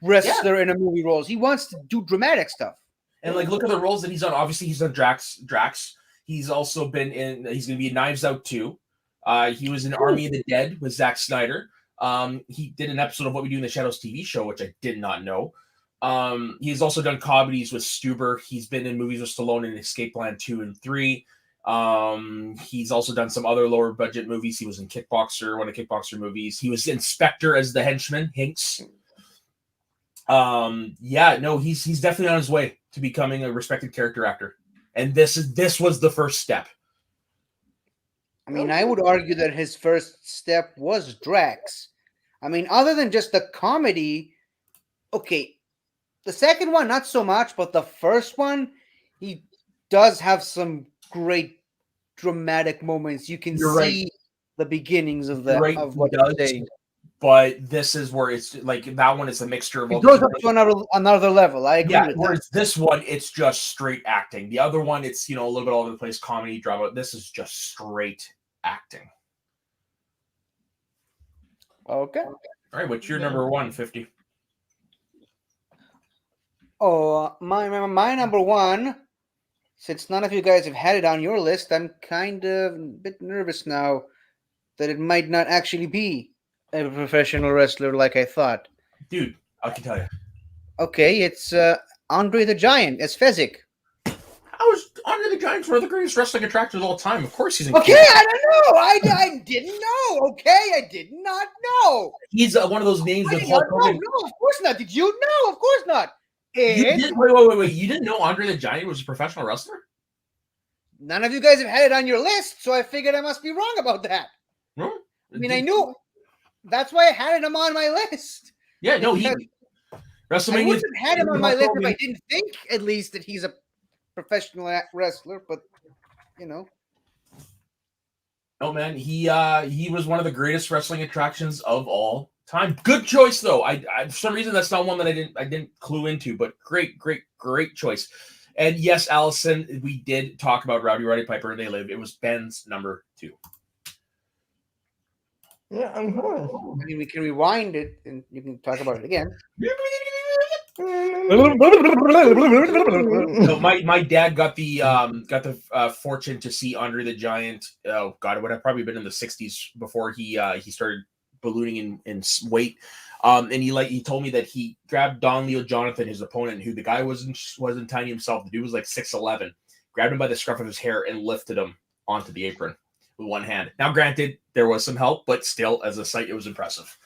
wrestler in a movie roles. He wants to do dramatic stuff. And like, look at the roles that he's done. Obviously, he's done Drax. He's also been he's going to be in Knives Out 2. He was in Army of the Dead with Zack Snyder. He did an episode of What We Do in the Shadows TV show, which I did not know. He's also done comedies with Stuber. He's been in movies with Stallone in Escape Plan 2 and 3. He's also done some other lower budget movies. He was in Kickboxer, one of the Kickboxer movies. He was in Spectre as the henchman, Hinks. He's definitely on his way to becoming a respected character actor. And this was the first step. I mean, I would argue that his first step was Drax. I mean, other than just the comedy, okay, the second one, not so much, but the first one, he does have some great dramatic moments. You can see the beginnings of of what he's saying. But this is where it's like that one is a mixture of all. It goes up to another level. I agree with whereas this one, it's just straight acting. The other one, it's a little bit all over the place, comedy, drama. This is just straight acting. Okay. All right, what's your number 150? Oh, my number one. Since none of you guys have had it on your list, I'm kind of a bit nervous now that it might not actually be a professional wrestler like I thought. Dude, I can tell you. Okay, it's Andre the Giant as Fezzik. Andre the Giant's one of the greatest wrestling attractors of all time. Of course he's in. Okay, I don't know. I didn't know. Okay, I did not know. He's one of those names that Hulk Hogan. No, of course not. Did you? No, of course not. Wait. You didn't know Andre the Giant was a professional wrestler? None of you guys have had it on your list, so I figured I must be wrong about that. No? I mean, I knew. That's why I had him on my list. Yeah, no, he. WrestleMania. I wouldn't have had him on my list if I didn't think, at least, that he's a professional wrestler, but, Oh, man, he was one of the greatest wrestling attractions of all time. Good choice, though. I for some reason that's not one that I didn't clue into, but great choice. And yes, Allison, we did talk about Roddy Piper and They Live. It was Ben's number 2. Yeah, of course. I mean, we can rewind it and you can talk about it again. So my dad got the fortune to see Andre the Giant. Oh God, it would have probably been in the 60s before he started ballooning in weight. And he told me that he grabbed Don Leo Jonathan, his opponent, who the guy wasn't tiny himself. The dude was like 6'11", grabbed him by the scruff of his hair and lifted him onto the apron with one hand. Now, granted, there was some help, but still, as a sight, it was impressive.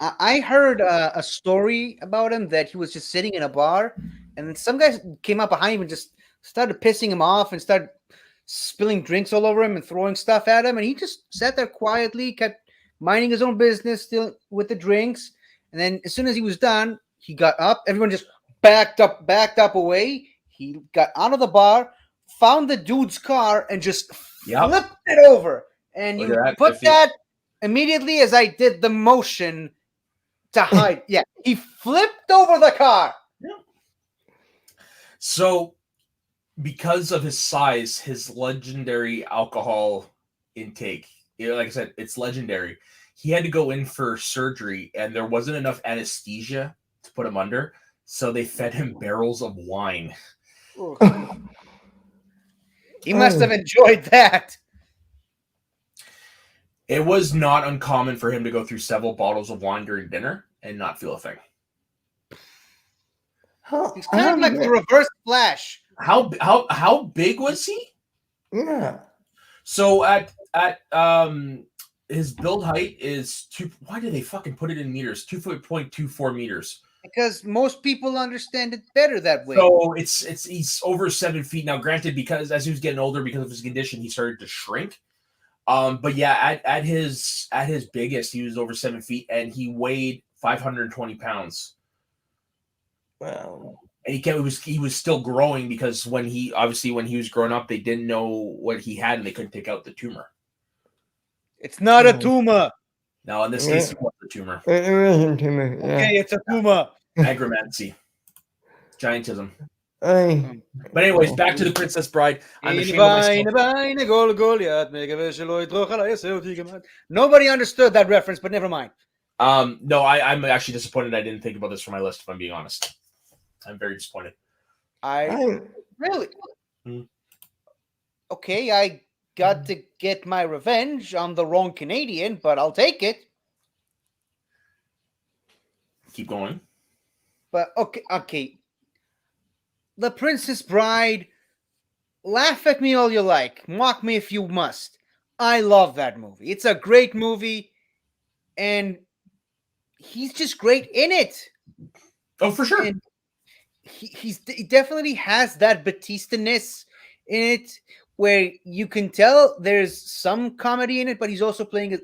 I heard a story about him that he was just sitting in a bar, and then some guys came up behind him and just started pissing him off and started spilling drinks all over him and throwing stuff at him, and he just sat there quietly, kept minding his own business, still with the drinks. And then as soon as he was done, he got up. Everyone just backed up away. He got out of the bar, found the dude's car, and just flipped it over. And you put that immediately as I did the motion to hide. Yeah, he flipped over the car. Yeah. So, because of his size, his legendary alcohol intake, like I said, it's legendary. He had to go in for surgery, and there wasn't enough anesthesia to put him under, so they fed him barrels of wine. He must have enjoyed that. It was not uncommon for him to go through several bottles of wine during dinner and not feel a thing. He's kind of like the reverse Flash. How big was he? Yeah. So at his build height is two. Why do they fucking put it in meters? 2.24 meters. Because most people understand it better that way. So he's over 7 feet now. Granted, because as he was getting older, because of his condition, he started to shrink. But yeah, at his biggest, he was over 7 feet, and he weighed 520 pounds. Wow. And he was still growing because when he was growing up, they didn't know what he had, and they couldn't take out the tumor. It's not a tumor. Now in this case, it was a tumor. It wasn't to me. Yeah. Okay, it's a tumor. Agromancy. Giantism. I, But anyways, back to the Princess Bride. I'm ashamed of myself. Nobody understood that reference, but never mind. No, I'm actually disappointed I didn't think about this for my list, if I'm being honest. I'm very disappointed. Really? Hmm. Okay, I got to get my revenge on the wrong Canadian, but I'll take it. Keep going. But okay. The Princess Bride, laugh at me all you like. Mock me if you must. I love that movie. It's a great movie, and he's just great in it. Oh, for sure. And he definitely has that Batista-ness in it, where you can tell there's some comedy in it, but he's also playing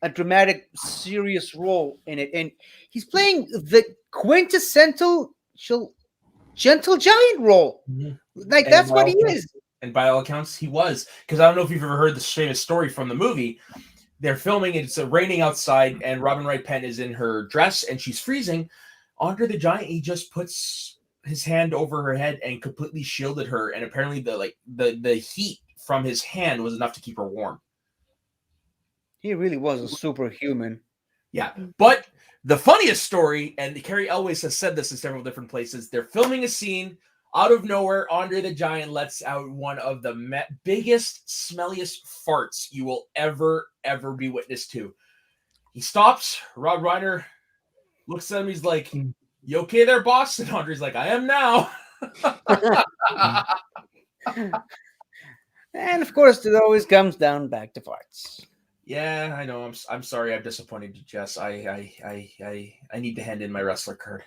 a dramatic, serious role in it. And he's playing the quintessential gentle giant role. Mhm. Like, And that's what he is. And by all accounts, he was. Because I don't know if you've ever heard the famous story from the movie. They're filming, it's raining outside, and Robin Wright Penn is in her dress, and she's freezing. Andre the Giant, he just puts his hand over her head and completely shielded her. And apparently the heat from his hand was enough to keep her warm. He really was a superhuman. Yeah. But the funniest story, and Carrie Elwes has said this in several different places, they're filming a scene. Out of nowhere, Andre the Giant lets out one of the biggest, smelliest farts you will ever be witness to. He stops. Rob Reiner looks at him. He's like, "You okay there, boss?" And Andre's like, "I am now." And of course, it always comes down back to farts. Yeah, I know. I'm sorry. I've disappointed you, Jess. I need to hand in my wrestler card.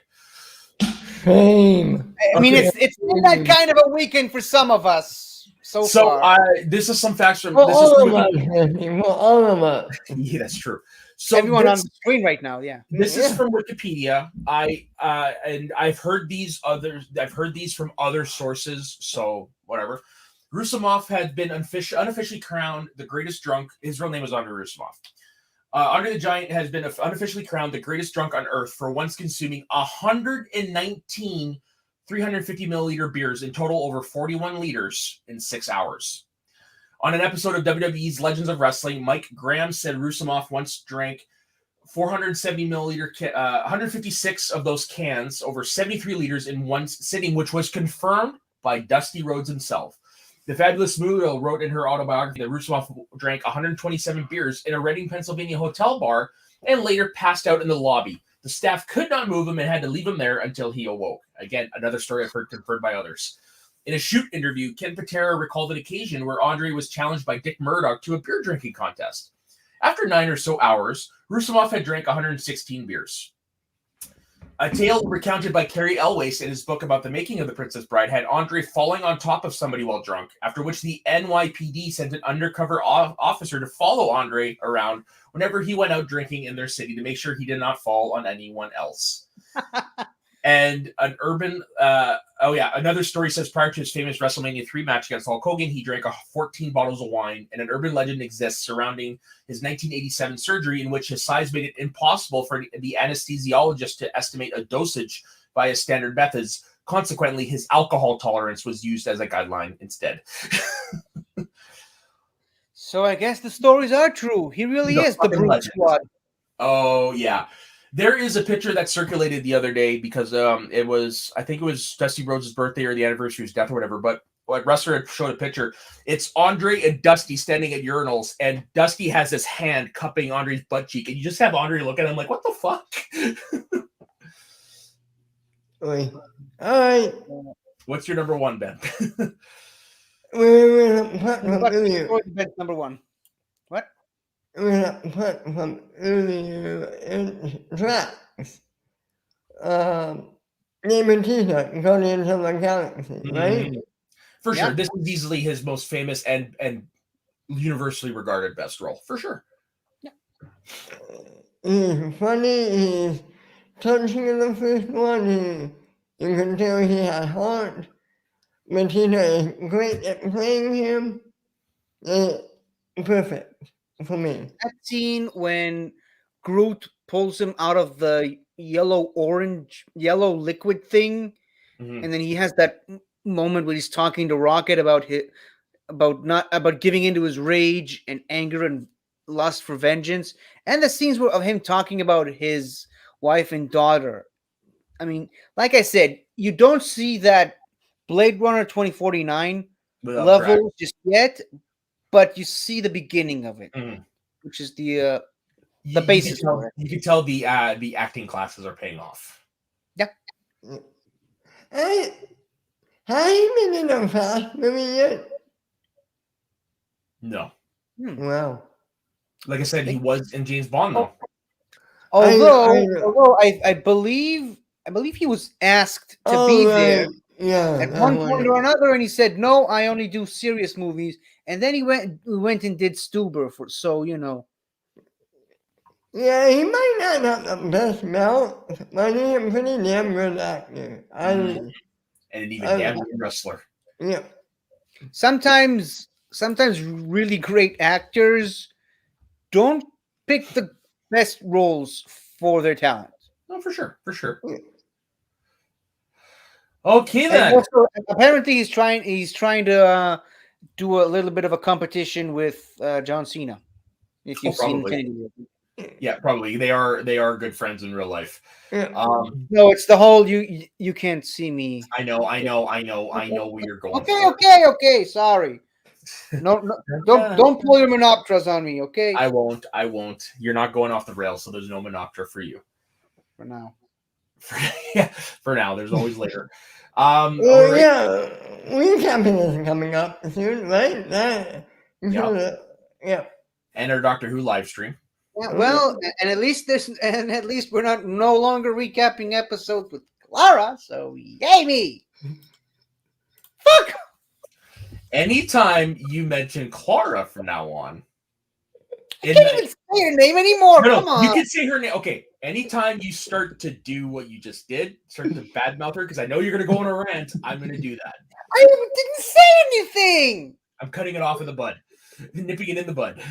shame. I mean, it's been that kind of a weekend for some of us so far. This is some facts from. Well, This all is of us, Andy. Well, all of us. Yeah, that's true. So Everyone on the screen right now, yeah. This is from Wikipedia. I've heard these from other sources. So whatever. Roussimoff had been unofficially crowned the greatest drunk. His real name was Andre Roussimoff. Andre the Giant has been unofficially crowned the greatest drunk on earth for once consuming 119 350 milliliter beers, in total over 41 liters in 6 hours. On an episode of WWE's Legends of Wrestling, Mike Graham said Roussimoff once drank 470 milliliter, 156 of those cans, over 73 liters in one sitting, which was confirmed by Dusty Rhodes himself. The Fabulous Moolah wrote in her autobiography that Roussimoff drank 127 beers in a Reading, Pennsylvania hotel bar and later passed out in the lobby. The staff could not move him and had to leave him there until he awoke. Again, another story I've heard confirmed by others. In a shoot interview, Ken Patera recalled an occasion where Andre was challenged by Dick Murdoch to a beer drinking contest. After 9 or so hours, Roussimoff had drank 116 beers. A tale recounted by Carrie Elwes in his book about the making of The Princess Bride had Andre falling on top of somebody while drunk, after which the NYPD sent an undercover officer to follow Andre around whenever he went out drinking in their city to make sure he did not fall on anyone else. And another story says prior to his famous WrestleMania 3 match against Hulk Hogan, he drank 14 bottles of wine, and an urban legend exists surrounding his 1987 surgery in which his size made it impossible for the anesthesiologist to estimate a dosage by his standard methods. Consequently, his alcohol tolerance was used as a guideline instead. So I guess the stories are true. He really is the Brute Squad. Oh, yeah. There is a picture that circulated the other day because I think it was Dusty Rhodes' birthday or the anniversary of his death or whatever, but wrestler had showed a picture. It's Andre and Dusty standing at urinals, and Dusty has his hand cupping Andre's butt cheek, and you just have Andre look at him like, "What the fuck?" Wait. All right. What's your number one, Ben? We're gonna put from But earlier. that's number one. What? We're gonna put from earlier in tracks. Name a t-shirt, Guardians of the Galaxy, right? For Yeah. sure, this is easily his most famous and universally regarded best role, for sure. He's funny, he's touching in the first one, you can tell he has heart. Batista is great at playing him. Perfect for me. That scene when Groot pulls him out of the yellow liquid thing, Mhm. and then he has that moment where he's talking to Rocket about giving into his rage and anger and lust for vengeance, and the scenes of him talking about his wife and daughter. I mean, like I said, you don't see that Blade Runner 2049 Without level Drax. just yet, but you see the beginning of it, Mhm. which is the You basis can tell, for it. you can tell the acting classes are paying off. Hey, have you been in a Fast movie yet? No, Wow. like I said, he was in James Bond though. Although I believe he was asked to be there Yeah. at that one one. point or another, and he said, "No, I only do serious movies." And then he went and did Stuber for Yeah, he might not have the best mouth, but he's a pretty damn good actor. And an even damn good wrestler. Yeah. Sometimes really great actors don't pick the best roles for their talent. No, for sure, for sure. Yeah. Okay And then. also, apparently, he's trying to do a little bit of a competition with John Cena. If you've seen probably. Infinity War. Yeah, probably they are good friends in real life. Yeah. No, it's the whole you can't see me. I know where you're going. Okay. Sorry. No, don't pull your Monoptras on me, okay? I won't. You're not going off the rails, so there's no Monoptra for you. For now. For now, there's always later. Well, all right. yeah, Wii Champion is coming up soon, right? Yeah. And our Doctor Who live stream. Yeah, well, and at least we're not no longer recapping episodes with Clara, so yay me! Fuck! Anytime you mention Clara from now on, I can't even say her name anymore. No, Come on. you can say her name. Okay, anytime you start to do what you just did, start to badmouth her, because I know you're going to go on a rant, I'm going to do that. I didn't say anything. I'm cutting it off in the bud, nipping it in the bud.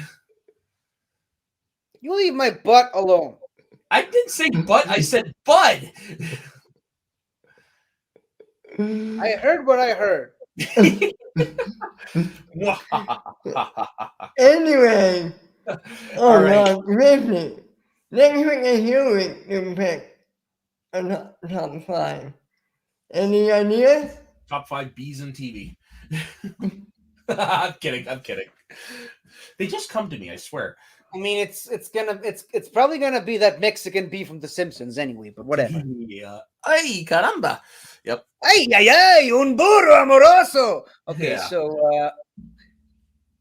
You leave my butt alone. I didn't say butt. I said bud. I heard what I heard. Anyway, All right. Disney. Next week is your week to pick a top 5. Any ideas? Top 5 bees in TV. I'm kidding. They just come to me, I swear. I mean, it's probably gonna be that Mexican bee from The Simpsons anyway, but whatever. Yeah. Ay, caramba. Yep. Ay, un burro amoroso. Okay, Yeah. so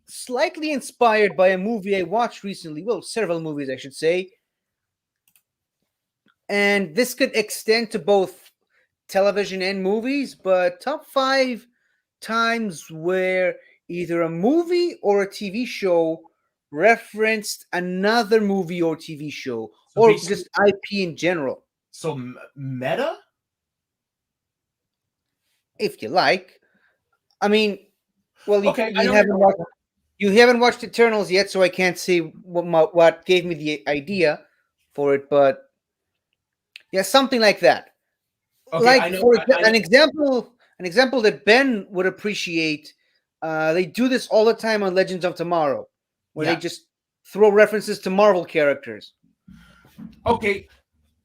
slightly inspired by a movie I watched recently. Well, several movies, I should say. And this could extend to both television and movies, but top 5 times where either a movie or a TV show referenced another movie or TV show, So or basically- just IP in general, So meta? if you like. I mean, well, Okay, I you know haven't watched. You haven't watched Eternals yet, so I can't say what gave me the idea for it, but yeah, something like that. Okay, Like I know, for I an example that Ben would appreciate. They do this all the time on Legends of Tomorrow, where Yeah. they just throw references to Marvel characters. Okay,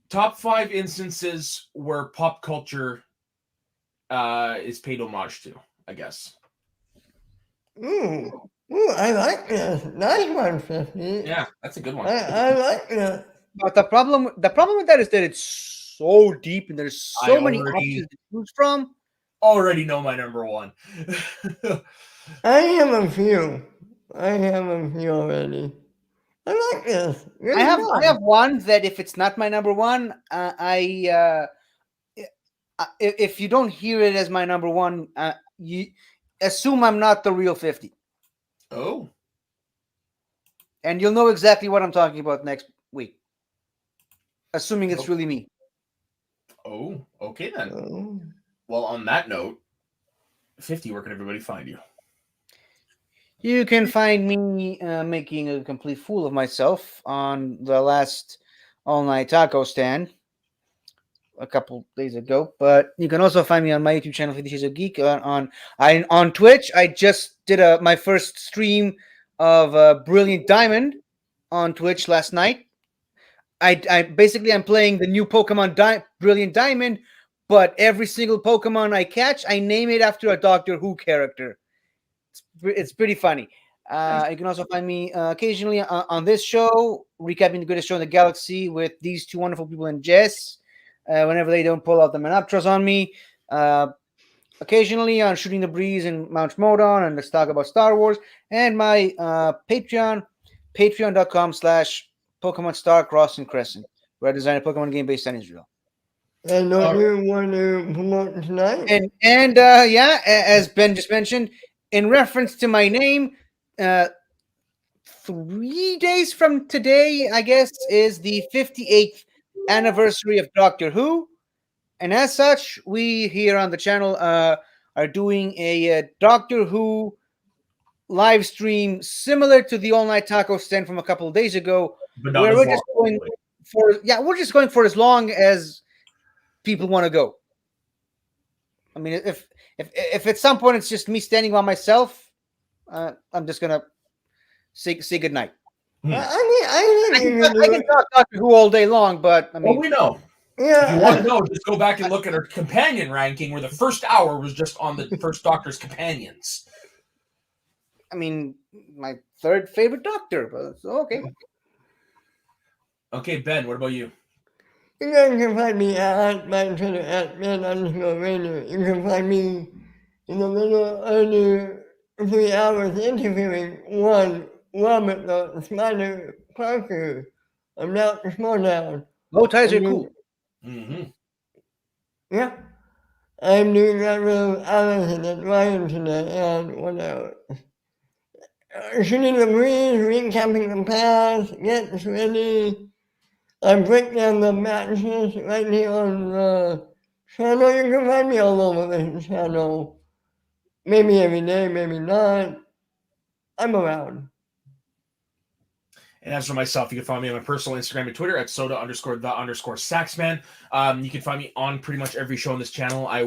top 5 instances where pop culture is paid homage to, I guess. Ooh, I like this. Nice one, 50. Yeah, that's a good one. I like this. But the problem with that is that it's so deep and there's I so many already- options to choose from. Already know my number one. I have a few. Already. I like this. Good I have job. one that if it's not my number one, if you don't hear it as my number one, you assume I'm not the real 50, Oh, and you'll know exactly what I'm talking about next week. Assuming it's Oh. really me. oh, okay then. Oh. Well, on that note, 50, where can everybody find you? You can find me making a complete fool of myself on the last all-night taco stand a couple days ago. But you can also find me on my YouTube channel, 50 Shades of Geek. On Twitch, I just did my first stream of Brilliant Diamond on Twitch last night. I'm playing the new Pokemon Brilliant Diamond, but every single Pokemon I catch, I name it after a Doctor Who character. It's pretty funny. You can also find me occasionally on this show, recapping the greatest show in the galaxy with these two wonderful people and Jess. Whenever they don't pull out the Manoptras on me. Occasionally on Shooting the Breeze and Mount Modon, and let's talk about Star Wars. And my Patreon, patreon.com/Pokemon Star Cross and Crescent, where I design a Pokemon game based on Israel. And don't you want to promote tonight? And as Ben just mentioned, in reference to my name, 3 days from today, I guess, is the 58th anniversary of Doctor Who. And as such, we here on the channel are doing a Doctor Who live stream similar to the All Night Taco stand from a couple of days ago, But not where as we're long, just going for as long as people want to go. I mean, if at some point it's just me standing by myself, I'm just gonna say goodnight. I I think can talk Doctor Who all day long, but I Well, mean, we know. If you want Yeah. to know, just go back and look at our companion ranking, where the first hour was just on the first Doctor's companions. my third favorite Doctor, but okay. Okay, Ben, what about you? You guys can find me at my Twitter at man_radio. You can find me in the middle of the 3 hours interviewing one Robert the Spider Parker. I'm not the Smalldown. Low ties are cool. Mm-hmm. Yeah. I'm doing that with Allison and Ryan today and whatever. Shooting the breeze, recapping the past, get ready. I break down the matches right here on the channel. You can find me all over the channel. Maybe every day, maybe not. I'm around. And as for myself, you can find me on my personal Instagram and Twitter at soda_the_saxman. You can find me on pretty much every show on this channel. I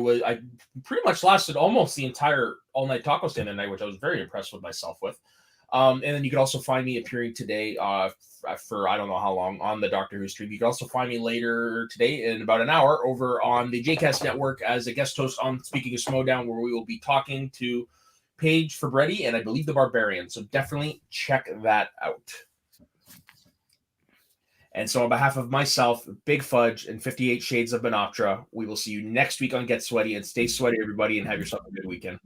pretty much lasted almost the entire All Night Taco Stand tonight, which I was very impressed with myself with. And then you can also find me appearing today for I don't know how long on the Doctor Who stream. You can also find me later today in about an hour over on the JCast Network as a guest host on Speaking of Smowdown, where we will be talking to Paige Fabretti and I believe the Barbarian. So definitely check that out. And so on behalf of myself, Big Fudge, and 58 Shades of Banoptra, we will see you next week on Get Sweaty. And stay sweaty, everybody, and have yourself a good weekend.